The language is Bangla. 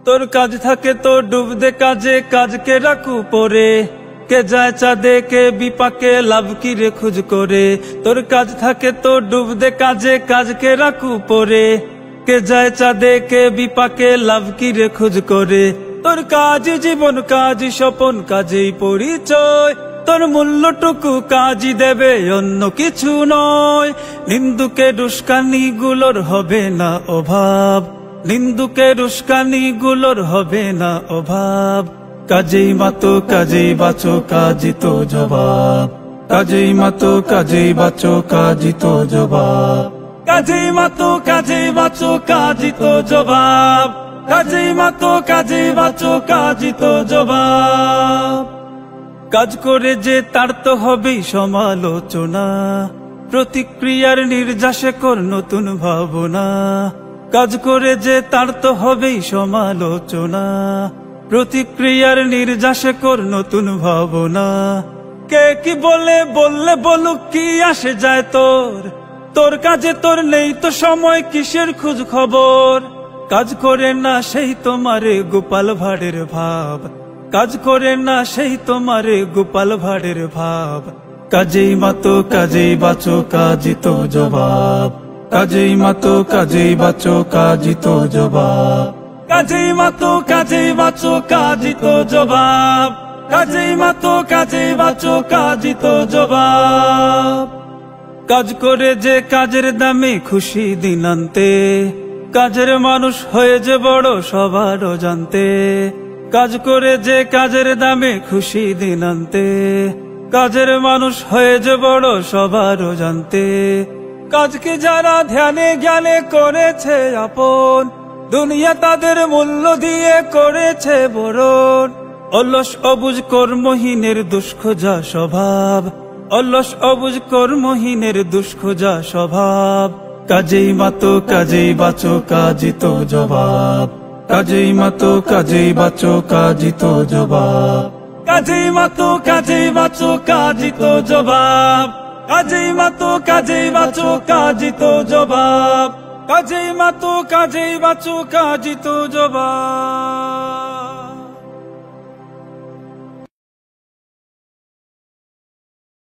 তোর কাজ থাকে তো ডুব দে কাজে, কাজকে রাখু পরে। কে যায় চাঁদে কে বিপাকে, লাভ কি রে খুঁজ করে। তোর কাজ থাকে তো ডুব দে কাজে, কাজকে রাখু পরে। কে যায় চাঁদে কে বিপাকে, লাভ কি রে খুঁজ করে। তোর কাজ জীবন, কাজ স্বপন, কাজেই পরিচয়। তোর মূল্যটুকু কাজই দেবে, অন্য কিছু নয়। নিন্দুকের উস্কানি গুলোর হবে না অভাব, নিন্দুকের উস্কানি গুলোর হবে না অভাব। কাজেই মাতো কাজেই বাঁচো, কাজই তো জবাব। কাজেই মাতো কাজেই বাঁচো, কাজই তো জবাব। কাজেই মাতো কাজেই বাঁচো, কাজই তো জবাব। কাজেই মাতো কাজেই বাঁচো, কাজই তো জবাব। কাজ করে যে তার তো হবেই সমালোচনা, প্রতিক্রিয়ার নির্যাসে কর নতুন ভাবনা। কাজ করে যে তার তো হবেই সমালোচনা, প্রতিক্রিয়ার নির্যাসে কর নতুন ভাবনা। কে কি বলে বললে বলুক, কি আসে যায় তোর। তোর কাজে তোর নেই তো সময়, কিসের খোঁজ খবর। কাজ করে না সেই তোমারে গোপাল ভাড়ের ভাব, কাজ করে না সেই তোমারে গোপাল ভাড়ের ভাব। কাজেই মাতো কাজেই বাঁচো, কাজই তো জবাব। কাজেই মাতো কাজেই বাঁচো, কাজই তো জবাব। কাজেই মাতো কাজেই বাঁচো, কাজই তো জবাব। কাজেই মাতো কাজেই বাঁচো, কাজই তো জবাব। কাজ করে যে কাজের দামে খুশি দিন আনতে, কাজের মানুষ হয়ে যে বড় সবারও জানতে। কাজ করে যে কাজের দামে খুশি দিন আনতে, কাজের মানুষ হয়ে যে বড় সবারও জানতে। কাজকে যারা ধ্যানে জ্ঞানে করেছে আপন, দুনিয়া তাদের মূল্য দিয়ে করেছে বরণ। অলস অবুঝ কর্মহীনের দুষ্খোজা স্বভাব, অলস অবুঝ কর্মহীনের দুষ্খোজা স্বভাব। কাজেই মাতো কাজেই বাঁচো, কাজই তো জবাব। কাজেই মাতো কাজেই বাঁচো, কাজই তো জবাব। কাজেই মাতো কাজেই বাঁচো, কাজই তো জবাব। কাজেই মাতো কাজেই বাঁচো, কাজই তো জবাব। কাজেই মাতো কাজেই বাঁচো, কাজই তো জবাব।